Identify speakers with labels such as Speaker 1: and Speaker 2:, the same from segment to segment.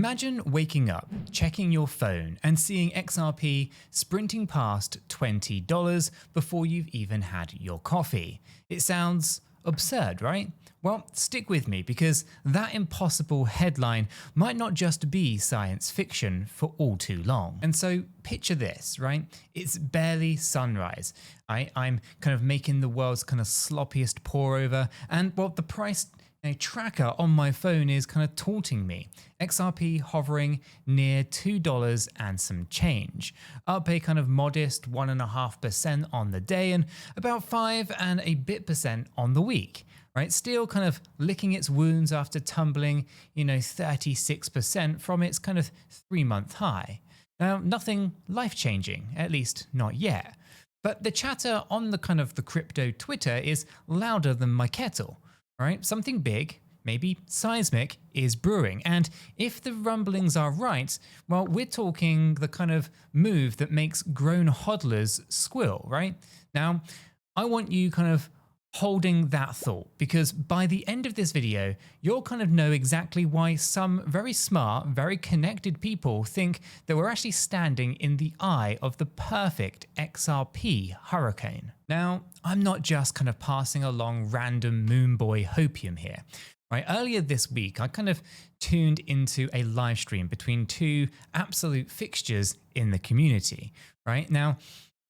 Speaker 1: Imagine waking up, checking your phone and seeing XRP sprinting past $20 before you've even had your coffee. It sounds absurd, right? Well, stick with me because that impossible headline might not just be science fiction for all too long. And so picture this, right? It's barely sunrise. I'm kind of making the world's kind of sloppiest pour over, and well, the price tracker on my phone is kind of taunting me. XRP hovering near $2 and some change, up a kind of modest 1.5% on the day and about 5 and a bit percent on the week. Right, still kind of licking its wounds after tumbling, 36% from its kind of 3-month high. Now, nothing life-changing, at least not yet. But the chatter on the kind of the crypto Twitter is louder than my kettle. Right, something big, maybe seismic, is brewing. And if the rumblings are right, well, we're talking the kind of move that makes grown hodlers squeal, right? Now, I want you kind of holding that thought, because by the end of this video, you'll kind of know exactly why some very smart, very connected people think that we're actually standing in the eye of the perfect XRP hurricane. Now, I'm not just kind of passing along random moon boy hopium here. Right, earlier this week, I kind of tuned into a live stream between two absolute fixtures in the community. Right now,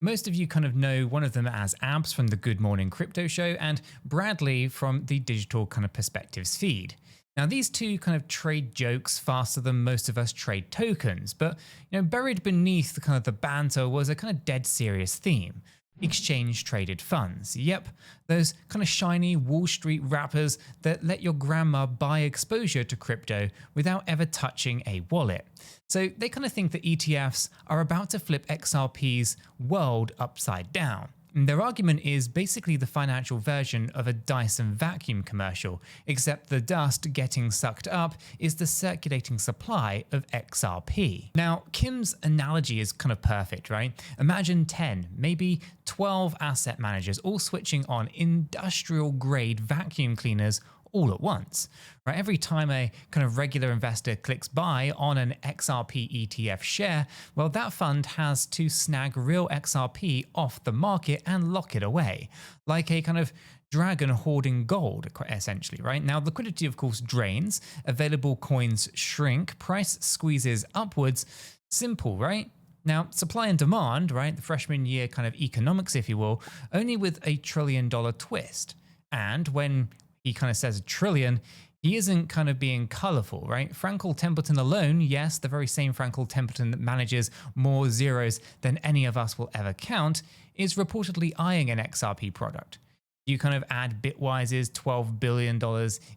Speaker 1: most of you kind of know one of them as Abs from the Good Morning Crypto Show and Bradley from the Digital kind of Perspectives feed. Now, these two kind of trade jokes faster than most of us trade tokens, but buried beneath the kind of the banter was a kind of dead serious theme. Exchange traded funds. Yep, those kind of shiny Wall Street wrappers that let your grandma buy exposure to crypto without ever touching a wallet. So they kind of think that ETFs are about to flip XRP's world upside down. And their argument is basically the financial version of a Dyson vacuum commercial, except the dust getting sucked up is the circulating supply of XRP. Now, Kim's analogy is kind of perfect, right? Imagine 10, maybe 12 asset managers all switching on industrial grade vacuum cleaners all at once. Right? Every time a kind of regular investor clicks buy on an XRP ETF share, well, that fund has to snag real XRP off the market and lock it away, like a kind of dragon hoarding gold, essentially, right? Now, liquidity, of course, drains, available coins shrink, price squeezes upwards. Simple, right? Now, supply and demand, right? The freshman year kind of economics, if you will, only with a $1 trillion twist. And when he kind of says a trillion, he isn't kind of being colorful, right? Franklin Templeton alone, yes, the very same Franklin Templeton that manages more zeros than any of us will ever count, is reportedly eyeing an XRP product. You kind of add Bitwise's $12 billion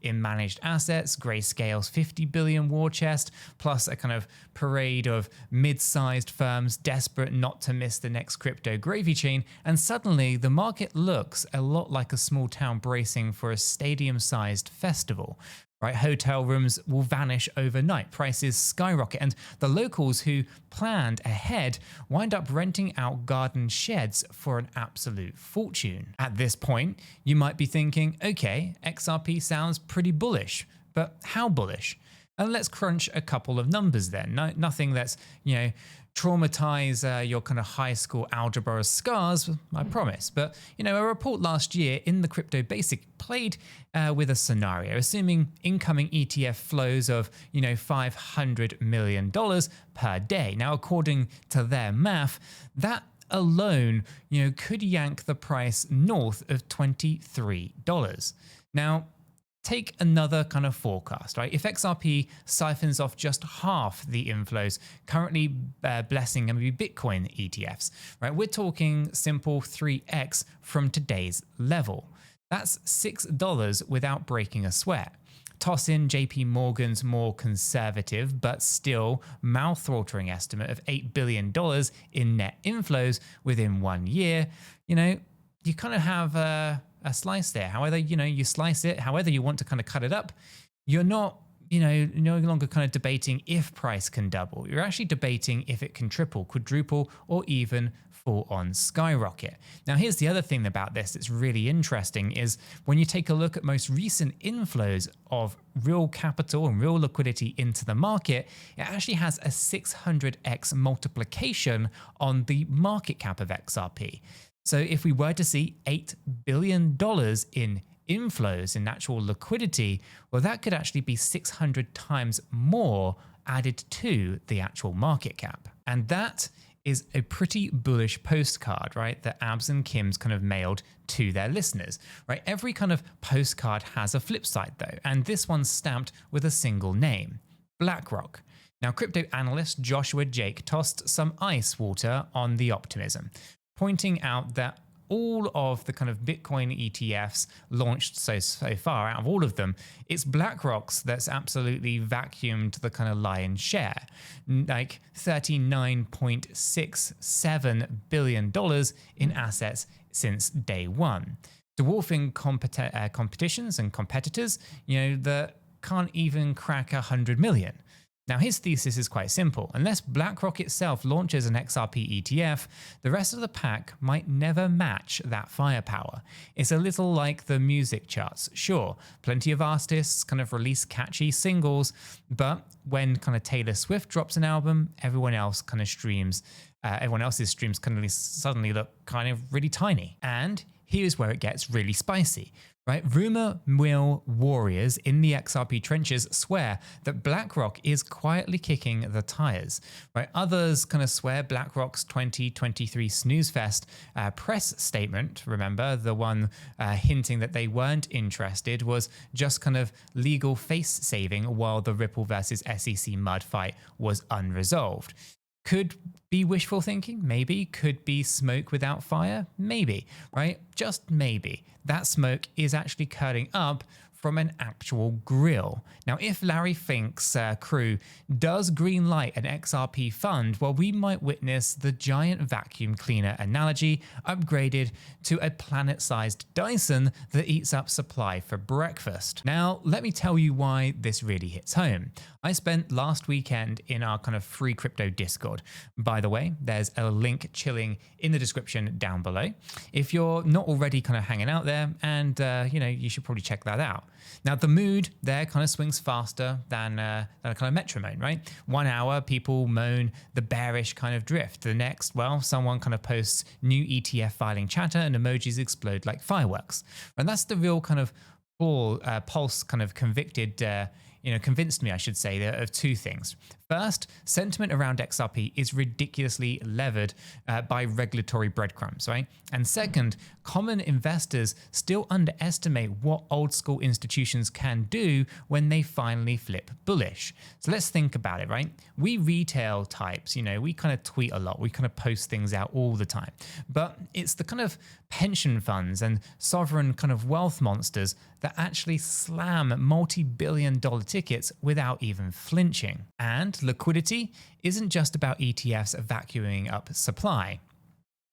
Speaker 1: in managed assets, Grayscale's $50 billion war chest, plus a kind of parade of mid-sized firms desperate not to miss the next crypto gravy chain, and suddenly the market looks a lot like a small town bracing for a stadium-sized festival. Right, hotel rooms will vanish overnight, prices skyrocket, and the locals who planned ahead wind up renting out garden sheds for an absolute fortune. At this point, you might be thinking, okay, XRP sounds pretty bullish, but how bullish? And let's crunch a couple of numbers then. Nothing that's, traumatize your kind of high school algebra scars, I promise. But, a report last year in the Crypto Basic played with a scenario, assuming incoming ETF flows of, $500 million per day. Now, according to their math, that alone, could yank the price north of $23. Now, take another kind of forecast, right? If XRP siphons off just half the inflows currently blessing maybe Bitcoin ETFs, right? We're talking simple 3x from today's level. That's $6 without breaking a sweat. Toss in JP Morgan's more conservative but still mouth-watering estimate of $8 billion in net inflows within 1 year, you kind of have a slice there. However, you slice it, however you want to kind of cut it up, you're not no longer kind of debating if price can double. You're actually debating if it can triple, quadruple, or even full on skyrocket. Now, here's the other thing about this that's really interesting is when you take a look at most recent inflows of real capital and real liquidity into the market, it actually has a 600x multiplication on the market cap of XRP. So if we were to see $8 billion in inflows in actual liquidity, well, that could actually be 600 times more added to the actual market cap. And that is a pretty bullish postcard, right, that Abs and Kim's kind of mailed to their listeners, right? Every kind of postcard has a flip side though, and this one's stamped with a single name, BlackRock. Now, crypto analyst Joshua Jake tossed some ice water on the optimism, pointing out that all of the kind of Bitcoin ETFs launched so far, out of all of them, it's BlackRock's that's absolutely vacuumed the kind of lion's share, like $39.67 billion in assets since day one, dwarfing competitions and competitors, that can't even crack 100 million. Now, his thesis is quite simple. Unless BlackRock itself launches an XRP ETF, the rest of the pack might never match that firepower. It's a little like the music charts. Sure, plenty of artists kind of release catchy singles, but when kind of Taylor Swift drops an album, everyone else's streams kind of suddenly look kind of really tiny. And here's where it gets really spicy. Right? Rumor mill warriors in the XRP trenches swear that BlackRock is quietly kicking the tires. Right? Others kind of swear BlackRock's 2023 snooze fest press statement, remember the one hinting that they weren't interested, was just kind of legal face saving while the Ripple versus SEC mud fight was unresolved. Could be wishful thinking, maybe. Could be smoke without fire, maybe, right? Just maybe. That smoke is actually curling up from an actual grill. Now, if Larry Fink's crew does green light an XRP fund, well, we might witness the giant vacuum cleaner analogy upgraded to a planet-sized Dyson that eats up supply for breakfast. Now, let me tell you why this really hits home. I spent last weekend in our kind of free crypto Discord. By the way, there's a link chilling in the description down below if you're not already kind of hanging out there, and you should probably check that out. Now, the mood there kind of swings faster than a kind of metronome, right? 1 hour, people moan the bearish kind of drift. The next, well, someone kind of posts new ETF filing chatter and emojis explode like fireworks. And that's the real kind of pulse kind of convinced me, I should say, of two things. First, sentiment around XRP is ridiculously levered by regulatory breadcrumbs, right? And second, common investors still underestimate what old school institutions can do when they finally flip bullish. So let's think about it, right? We retail types, we kind of tweet a lot, we kind of post things out all the time, but it's the kind of pension funds and sovereign kind of wealth monsters that actually slam multi-billion-dollar tickets without even flinching. And liquidity isn't just about ETFs vacuuming up supply.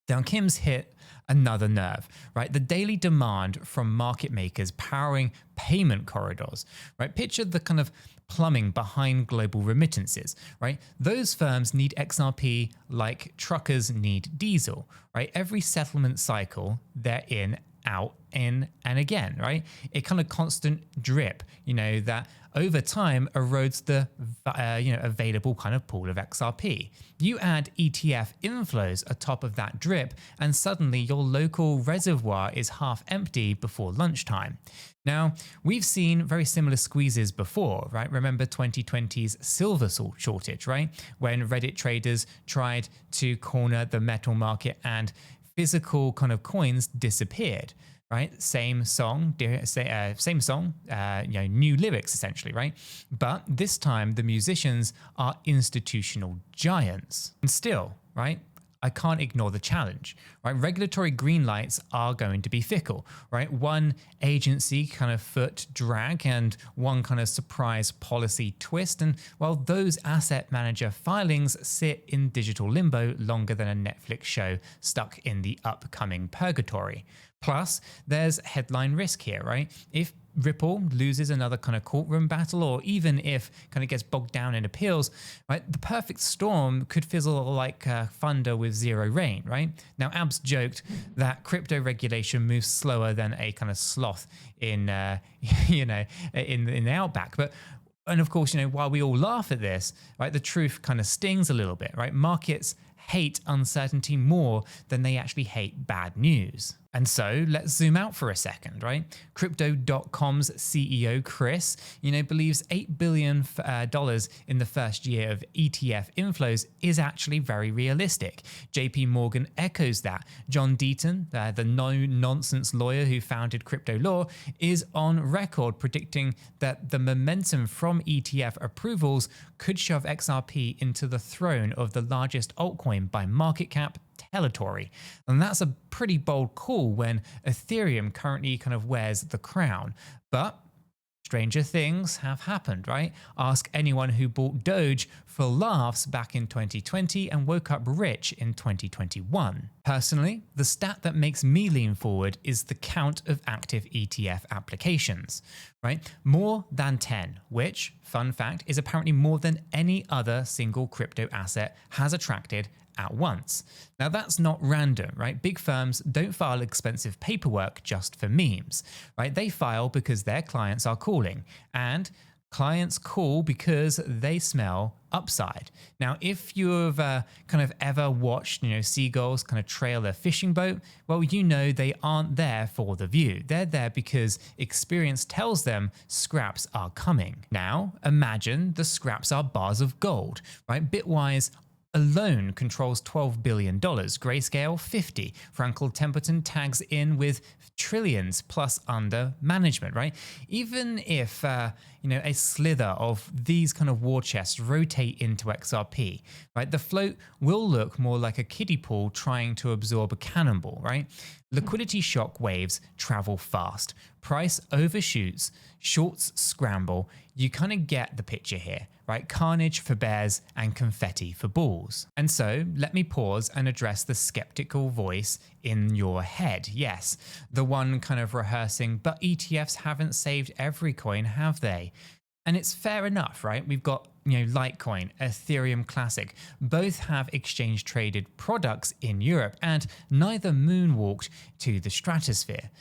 Speaker 1: Now, Kim's hit another nerve, right? The daily demand from market makers powering payment corridors, right? Picture the kind of plumbing behind global remittances, right? Those firms need XRP like truckers need diesel, right? Every settlement cycle, they're in, out, in, and again, right? A kind of constant drip, that over time erodes the available kind of pool of XRP. You add ETF inflows atop of that drip, and suddenly your local reservoir is half empty before lunchtime. Now, we've seen very similar squeezes before, right? Remember 2020's silver shortage, right? When Reddit traders tried to corner the metal market and physical kind of coins disappeared. Right, same song, new lyrics essentially, right? But this time the musicians are institutional giants. And still, right, I can't ignore the challenge, right? Regulatory green lights are going to be fickle, right? One agency kind of foot drag and one kind of surprise policy twist. And well, those asset manager filings sit in digital limbo longer than a Netflix show stuck in the upcoming purgatory. Plus, there's headline risk here, right? If Ripple loses another kind of courtroom battle, or even if kind of gets bogged down in appeals, right, the perfect storm could fizzle like thunder with zero rain, right? Now, Abs joked that crypto regulation moves slower than a kind of sloth in, in the outback. And of course, while we all laugh at this, right, the truth kind of stings a little bit, right? Markets hate uncertainty more than they actually hate bad news. And so let's zoom out for a second, right? Crypto.com's CEO, Chris, believes $8 billion in the first year of ETF inflows is actually very realistic. JP Morgan echoes that. John Deaton, the no-nonsense lawyer who founded Crypto Law, is on record predicting that the momentum from ETF approvals could shove XRP into the throne of the largest altcoin by market cap, 𝗕𝗘𝗪𝗓. And that's a pretty bold call when Ethereum currently kind of wears the crown. But stranger things have happened, right? Ask anyone who bought Doge for laughs back in 2020 and woke up rich in 2021. Personally, the stat that makes me lean forward is the count of active ETF applications, right? More than 10, which, fun fact, is apparently more than any other single crypto asset has attracted at once. Now that's not random, right? Big firms don't file expensive paperwork just for memes, right? They file because their clients are calling, and clients call because they smell upside. Now, if you've kind of ever watched, seagulls kind of trail a fishing boat, well, they aren't there for the view. They're there because experience tells them scraps are coming. Now, imagine the scraps are bars of gold, right? Bitwise alone controls $12 billion, Grayscale 50. Franklin Templeton tags in with trillions plus under management, right? Even if a slither of these kind of war chests rotate into XRP, right, the float will look more like a kiddie pool trying to absorb a cannonball, right? Liquidity shock waves travel fast, price overshoots, shorts scramble. You kind of get the picture here, right? Carnage for bears and confetti for bulls. And so let me pause and address the skeptical voice in your head. Yes, the one kind of rehearsing, but ETFs haven't saved every coin, have they? And it's fair enough, right? We've got, Litecoin, Ethereum Classic, both have exchange traded products in Europe, and neither moonwalked to the stratosphere.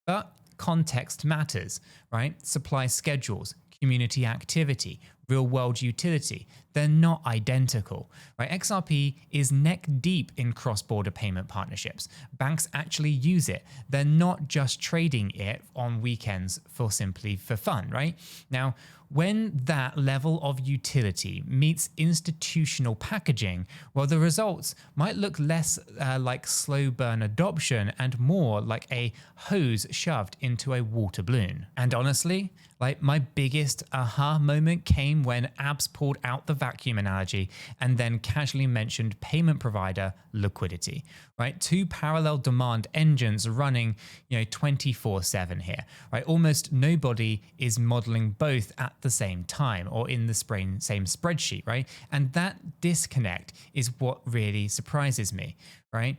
Speaker 1: But context matters, right? Supply schedules, community activity, real world utility, they're not identical, right? XRP is neck deep in cross-border payment partnerships. Banks actually use it. They're not just trading it on weekends for fun, right? Now, when that level of utility meets institutional packaging, well, the results might look less like slow burn adoption and more like a hose shoved into a water balloon. And honestly, my biggest aha moment came when Abs pulled out the vacuum analogy and then casually mentioned payment provider liquidity, right? Two parallel demand engines running, 24/7 here, right? Almost nobody is modeling both at the same time or in the same spreadsheet, right? And that disconnect is what really surprises me, right?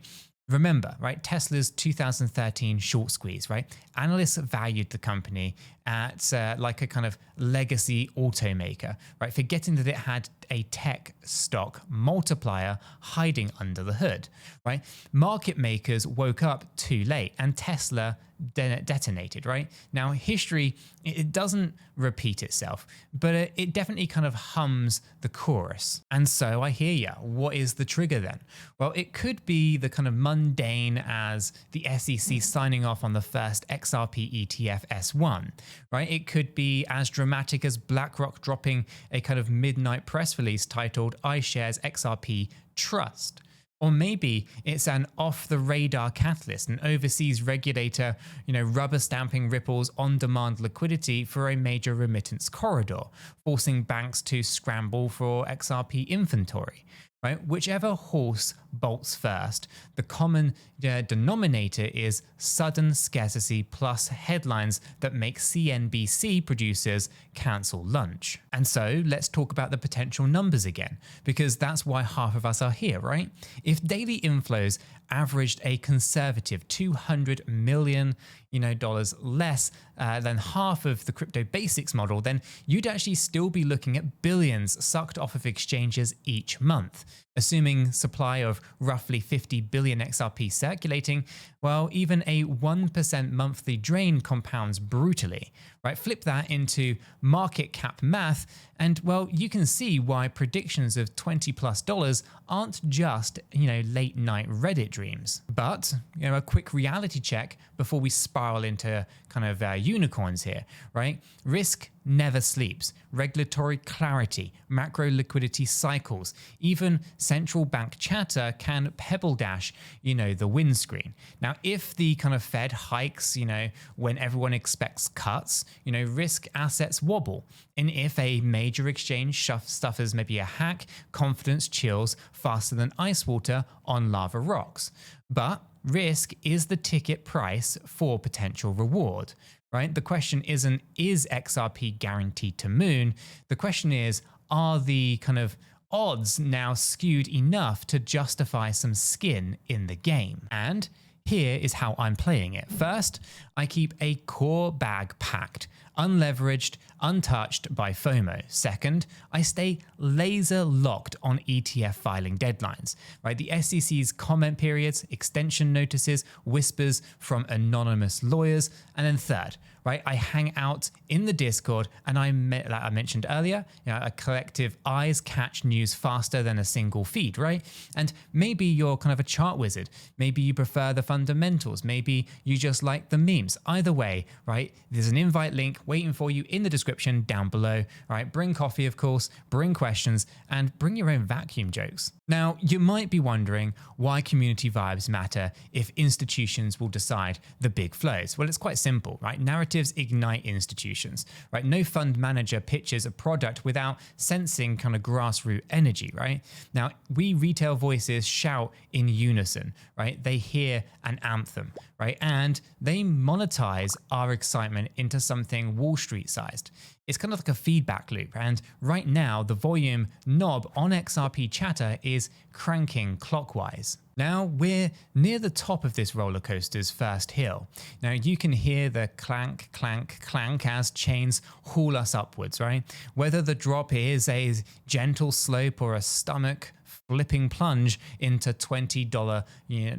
Speaker 1: Remember, right, Tesla's 2013 short squeeze, right? Analysts valued the company at like a kind of legacy automaker, right? Forgetting that it had a tech stock multiplier hiding under the hood, right? Market makers woke up too late and Tesla detonated, right? Now, history, it doesn't repeat itself, but it definitely kind of hums the chorus. And so I hear ya. What is the trigger then? Well, it could be the kind of mundane as the SEC signing off on the first XRP ETF S1, right? It could be as dramatic as BlackRock dropping a kind of midnight press release titled iShares XRP Trust. Or maybe it's an off-the-radar catalyst, an overseas regulator, rubber stamping Ripple's on-demand liquidity for a major remittance corridor, forcing banks to scramble for XRP inventory. right? Whichever horse bolts first. The common denominator is sudden scarcity plus headlines that make CNBC producers cancel lunch. And so let's talk about the potential numbers again, because that's why half of us are here, right? If daily inflows averaged a conservative $200 million dollars less than half of the crypto basics model, then you'd actually still be looking at billions sucked off of exchanges each month. Assuming supply of roughly 50 billion XRP circulating, well, even a 1% monthly drain compounds brutally, right? Flip that into market cap math, and well, you can see why predictions of $20+ aren't just, late night Reddit dreams. But, a quick reality check before we spiral into kind of unicorns here, right? Risk never sleeps. Regulatory clarity, macro liquidity cycles, even central bank chatter can pebble dash, the windscreen. Now, if the kind of Fed hikes, when everyone expects cuts, risk assets wobble. And if a major exchange suffers maybe a hack, confidence chills faster than ice water on lava rocks. But risk is the ticket price for potential reward, right? The question isn't, is XRP guaranteed to moon? The question is, are the kind of odds now skewed enough to justify some skin in the game? And here is how I'm playing it. First, I keep a core bag packed, unleveraged, untouched by FOMO. Second, I stay laser locked on ETF filing deadlines, right? The SEC's comment periods, extension notices, whispers from anonymous lawyers. And then third, right, I hang out in the Discord, and like I mentioned earlier, a collective eyes catch news faster than a single feed, right? And maybe you're kind of a chart wizard. Maybe you prefer the fundamentals. Maybe you just like the memes. Either way, right, there's an invite link waiting for you in the description down below. All right, bring coffee, of course, bring questions, and bring your own vacuum jokes. Now, you might be wondering why community vibes matter if institutions will decide the big flows. Well, it's quite simple, right? Narratives ignite institutions, right? No fund manager pitches a product without sensing kind of grassroots energy, right? Now, we retail voices shout in unison, right? They hear an anthem, right? And they monetize our excitement into something Wall Street sized. It's kind of like a feedback loop, and right now the volume knob on XRP chatter is cranking clockwise. Now we're near the top of this roller coaster's first hill. Now you can hear the clank, clank, clank as chains haul us upwards, right? Whether the drop is a gentle slope or a stomach flipping plunge into $20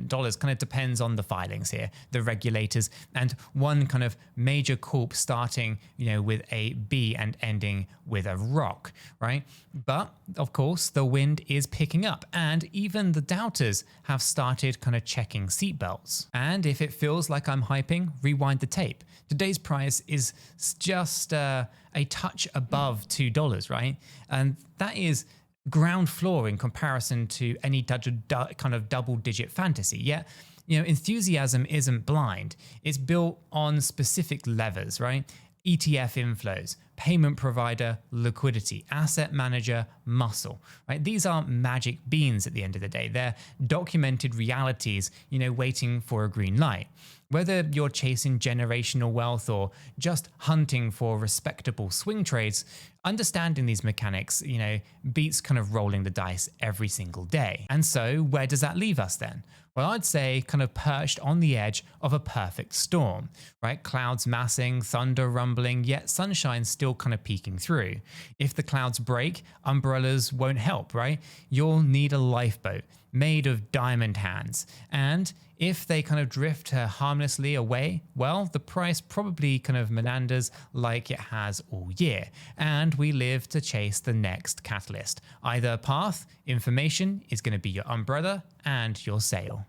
Speaker 1: dollars kind of depends on the filings here, the regulators, and one kind of major corp starting with a B and ending with a rock, right? But of course the wind is picking up, and even the doubters have started kind of checking seatbelts. And if it feels like I'm hyping, rewind the tape. Today's price is just a touch above $2, right? And that is ground floor in comparison to any kind of double-digit fantasy. Yet, enthusiasm isn't blind. It's built on specific levers, right? ETF inflows, payment provider liquidity, asset manager muscle, right? These aren't magic beans at the end of the day. They're documented realities, waiting for a green light. Whether you're chasing generational wealth or just hunting for respectable swing trades, understanding these mechanics, beats kind of rolling the dice every single day. And so where does that leave us then? Well, I'd say kind of perched on the edge of a perfect storm, right? Clouds massing, thunder rumbling, yet sunshine still kind of peeking through. If the clouds break, umbrellas won't help, right? You'll need a lifeboat made of diamond hands. And if they kind of drift harmlessly away, well, the price probably kind of meanders like it has all year. And we live to chase the next catalyst. Either path, information is going to be your umbrella and your sail.